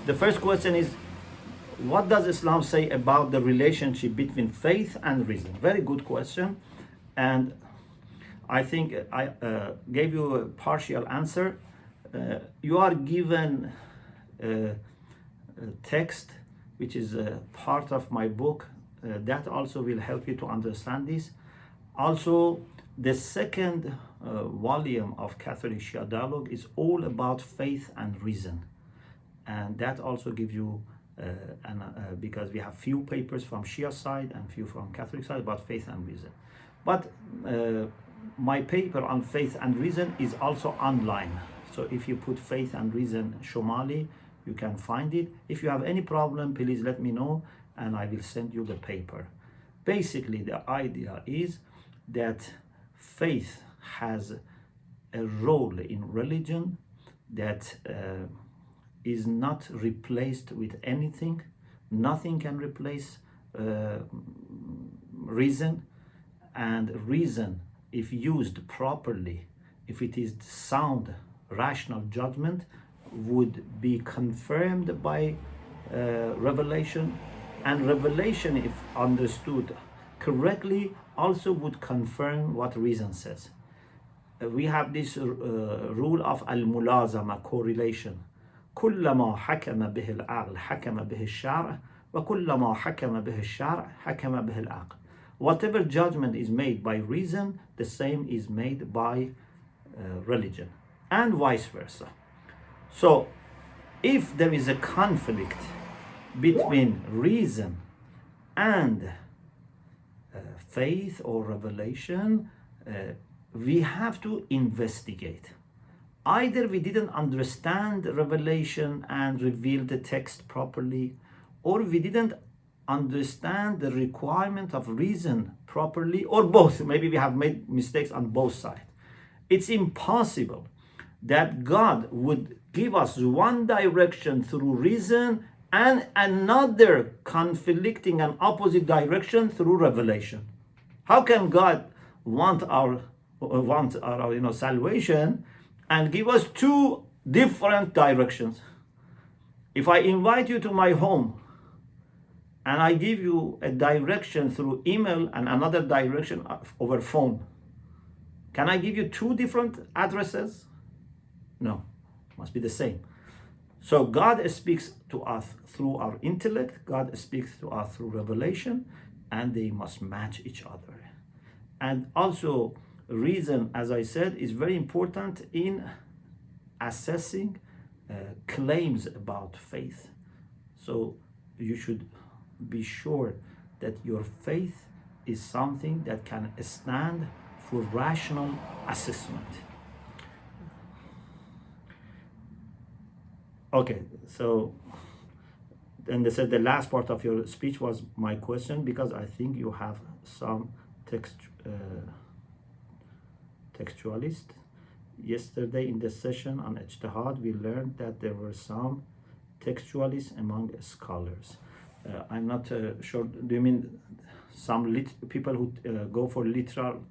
The first question is, what does Islam say about the relationship between faith and reason? Very good question. And I think I gave you a partial answer. You are given a text which is a part of my book. That also will help you to understand this. Also, the second volume of Catholic Shia Dialogue is all about faith and reason. And that also gives you, because we have few papers from Shia side and few from Catholic side about faith and reason. But my paper on faith and reason is also online. So if you put faith and reason Shomali, you can find it. If you have any problem, please let me know and I will send you the paper. Basically, the idea is that faith has a role in religion that is not replaced with anything. Nothing can replace reason. And reason, if used properly, if it is sound, rational judgment, would be confirmed by revelation. And revelation, if understood correctly, also would confirm what reason says. We have this rule of al-mulazama, correlation. كلما حكم به العقل حكم به الشرع وكلما حكم به الشرع حكم به العقل. Whatever judgment is made by reason, the same is made by religion, and vice versa. So, if there is a conflict between reason and faith or revelation, we have to investigate. Either we didn't understand revelation and reveal the text properly, or we didn't understand the requirement of reason properly, or both. Maybe we have made mistakes on both sides. It's impossible that God would give us one direction through reason and another conflicting and opposite direction through revelation. How can God want our salvation and give us two different directions? If I invite you to my home and I give you a direction through email and another direction over phone, can I give you two different addresses? No, must be the same. So God speaks to us through our intellect, God speaks to us through revelation, and they must match each other. And also, reason, as I said, is very important in assessing claims about faith. So you should be sure that your faith is something that can stand for rational assessment. Okay, so then they said the last part of your speech was my question, because I think you have some textualist. Yesterday in the session on Ijtihad, we learned that there were some textualists among scholars. I'm not sure, do you mean some people who go for literal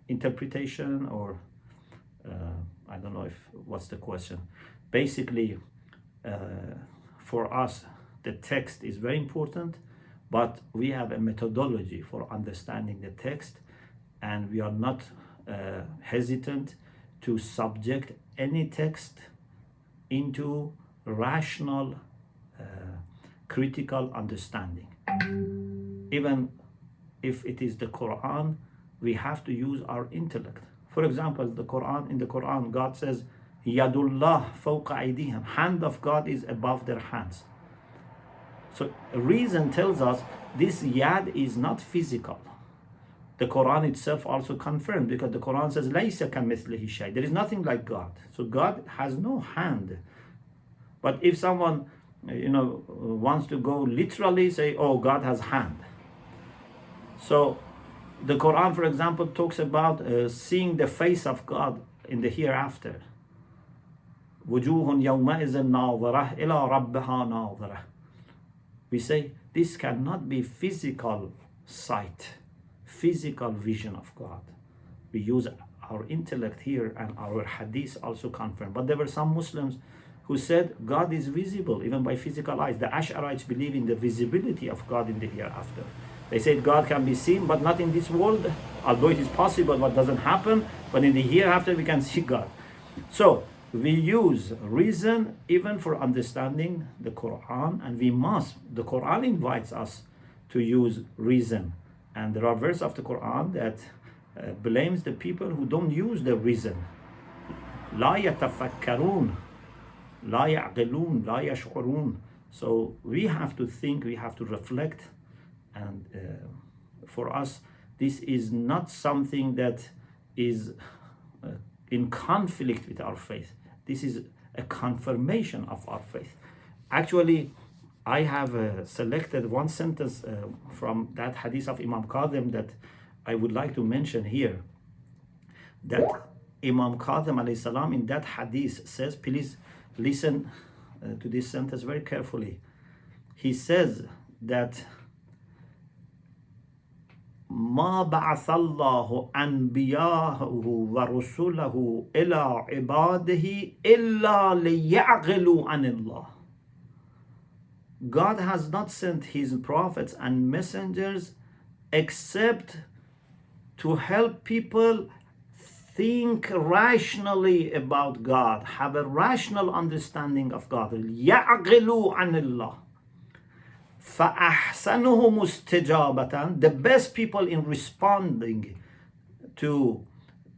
interpretation, or I don't know what's the question. Basically, for us, the text is very important, but we have a methodology for understanding the text, and we are not hesitant to subject any text into rational, critical understanding. Even if it is the Quran, we have to use our intellect. For example, in the Quran, God says, Yadullah fawqa aydihim, hand of God is above their hands. So reason tells us this yad is not physical. The Quran itself also confirmed, because the Quran says, Laysa kamithlihi shay. There is nothing like God. So God has no hand. But if someone wants to go literally, say, oh, God has hand. So the Quran, for example, talks about seeing the face of God in the hereafter. وجوه يومئذ ناظرة إلى ربها ناظرة. We say this cannot be physical sight, physical vision of God. We use our intellect here, and our hadith also confirm. But there were some Muslims who said God is visible even by physical eyes. The Ash'arites believe in the visibility of God in the hereafter. They said God can be seen, but not in this world, although it is possible, but doesn't happen. But in the hereafter, we can see God. So we use reason even for understanding the Quran, and we must. The Quran invites us to use reason, and there are verses of the Quran that blames the people who don't use the reason. لا يتفكرون لا يعقلون لا يشعرون. So we have to think, we have to reflect, and for us this is not something that is in conflict with our faith. This is a confirmation of our faith. Actually, I have selected one sentence from that hadith of Imam Kadhim that I would like to mention here. That Imam Kadhim alayhi salam in that hadith says, please listen to this sentence very carefully. He says that ما بعث الله أنبياءه ورسله إلى عباده إلا ليعقلوا عن الله. God has not sent his prophets and messengers except to help people think rationally about God, have a rational understanding of God. يعقلوا عن الله. فأحسنهم استجابة, the best people in responding to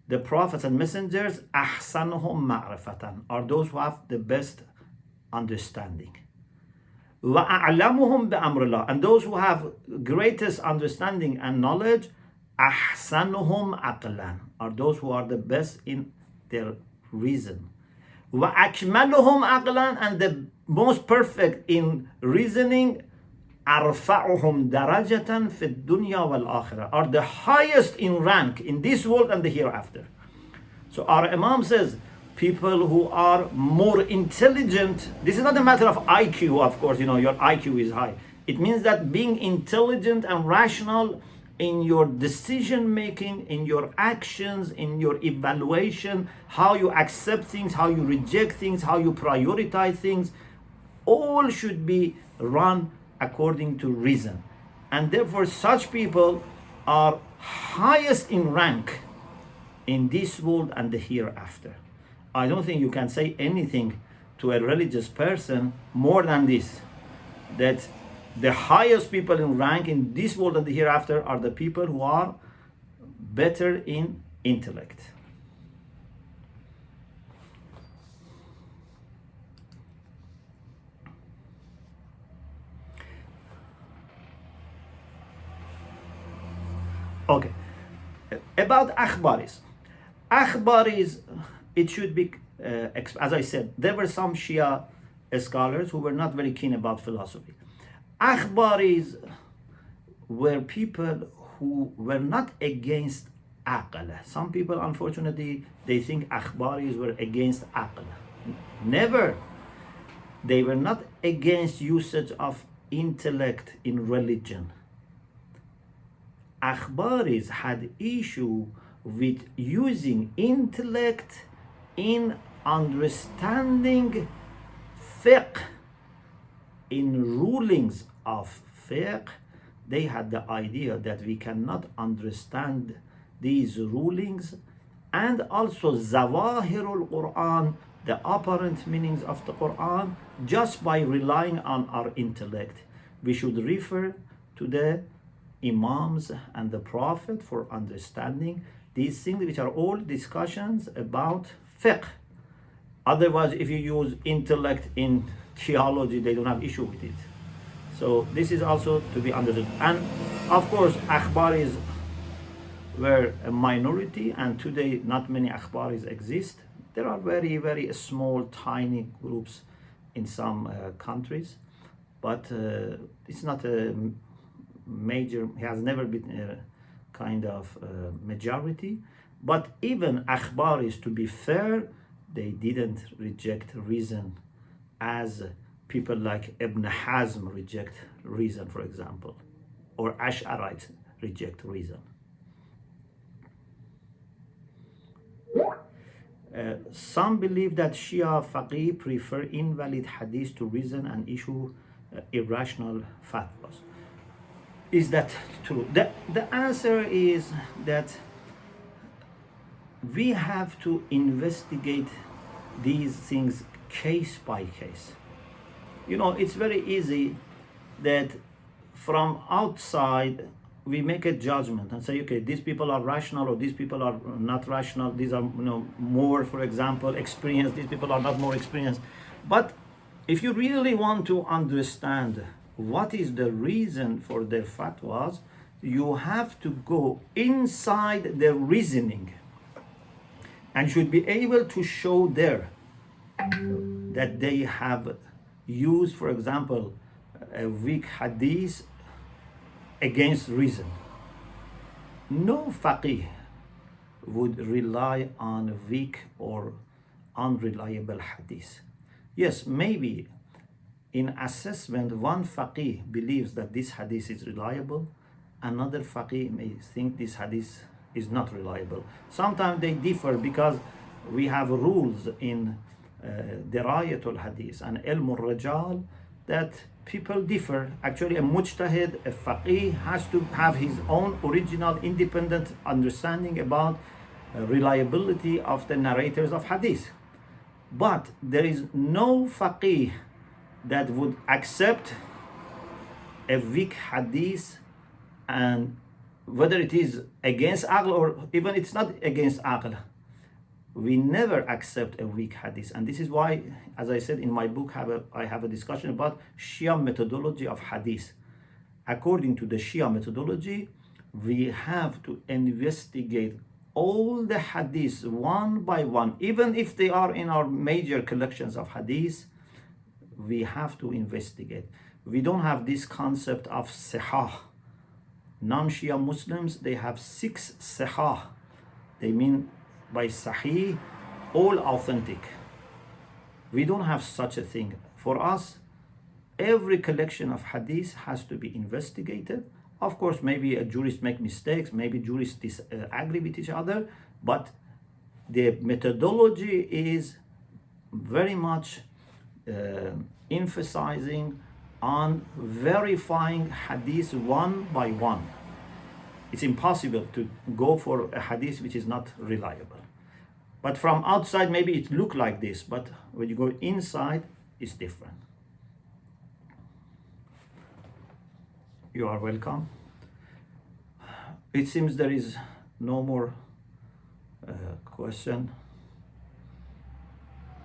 the prophets and messengers, أحسنهم معرفة, are those who have the best understanding. وأعلمهم بأمر الله, and those who have greatest understanding and knowledge, أحسنهم عقلا, are those who are the best in their reason. وأكملهم عقلا, and the most perfect in reasoning, أرفعهم درجة في الدنيا والآخرة, are the highest in rank in this world and the hereafter. So our Imam says people who are more intelligent, this is not a matter of IQ, of course, your IQ is high. It means that being intelligent and rational in your decision making, in your actions, in your evaluation, how you accept things, how you reject things, how you prioritize things, all should be run according to reason. And therefore such people are highest in rank in this world and the hereafter. I don't think you can say anything to a religious person more than this, that the highest people in rank in this world and the hereafter are the people who are better in intellect. Okay, about akhbaris. Akhbaris, it should be, as I said, there were some Shia scholars who were not very keen about philosophy. Akhbaris were people who were not against aql. Some people, unfortunately, they think akhbaris were against aql. Never. They were not against usage of intellect in religion. Akhbaris had issue with using intellect in understanding fiqh, in rulings of fiqh. They had the idea that we cannot understand these rulings and also zawahirul Quran, the apparent meanings of the Quran, just by relying on our intellect. We should refer to the Imams and the Prophet for understanding these things, which are all discussions about fiqh. Otherwise, if you use intellect in theology, they don't have issue with it. So this is also to be understood. And of course, akhbaris were a minority, and today not many akhbaris exist. There are very, very small, tiny groups in some countries, but it's not a major, has never been a kind of majority. But even akhbaris, to be fair, they didn't reject reason as people like Ibn Hazm reject reason, for example, or Ash'arites reject reason. Some believe that Shia faqih prefer invalid hadith to reason and issue irrational fatwas. Is that true? The answer is that we have to investigate these things case by case. You know, it's very easy that from outside we make a judgment and say, okay, these people are rational or these people are not rational. These are, more, for example, experienced. These people are not more experienced. But if you really want to understand what is the reason for their fatwas, you have to go inside their reasoning and should be able to show there that they have used, for example, a weak hadith against reason. No faqih would rely on weak or unreliable hadith. Yes, maybe in assessment, one faqih believes that this hadith is reliable, another faqih may think this hadith is not reliable. Sometimes they differ because we have rules in Dirayatul Hadith and Ilm al-Rajal that people differ. Actually, a mujtahid, a faqih, has to have his own original independent understanding about reliability of the narrators of hadith. But there is no faqih that would accept a weak hadith, and whether it is against aql or even it's not against aql, we never accept a weak hadith. And this is why, as I said in my book, I have a discussion about Shia methodology of hadith. According to the Shia methodology, we have to investigate all the hadiths one by one. Even if they are in our major collections of hadith, we have to investigate. We don't have this concept of sihah. Non-Shia Muslims, they have 6 sihah. They mean by sahih, all authentic. We don't have such a thing. For us, every collection of hadith has to be investigated. Of course, maybe a jurist make mistakes, maybe jurists disagree with each other, but the methodology is very much emphasizing on verifying hadith one by one. It's impossible to go for a hadith which is not reliable. But from outside, maybe it look like this, but when you go inside, it's different. You are welcome. It seems there is no more question.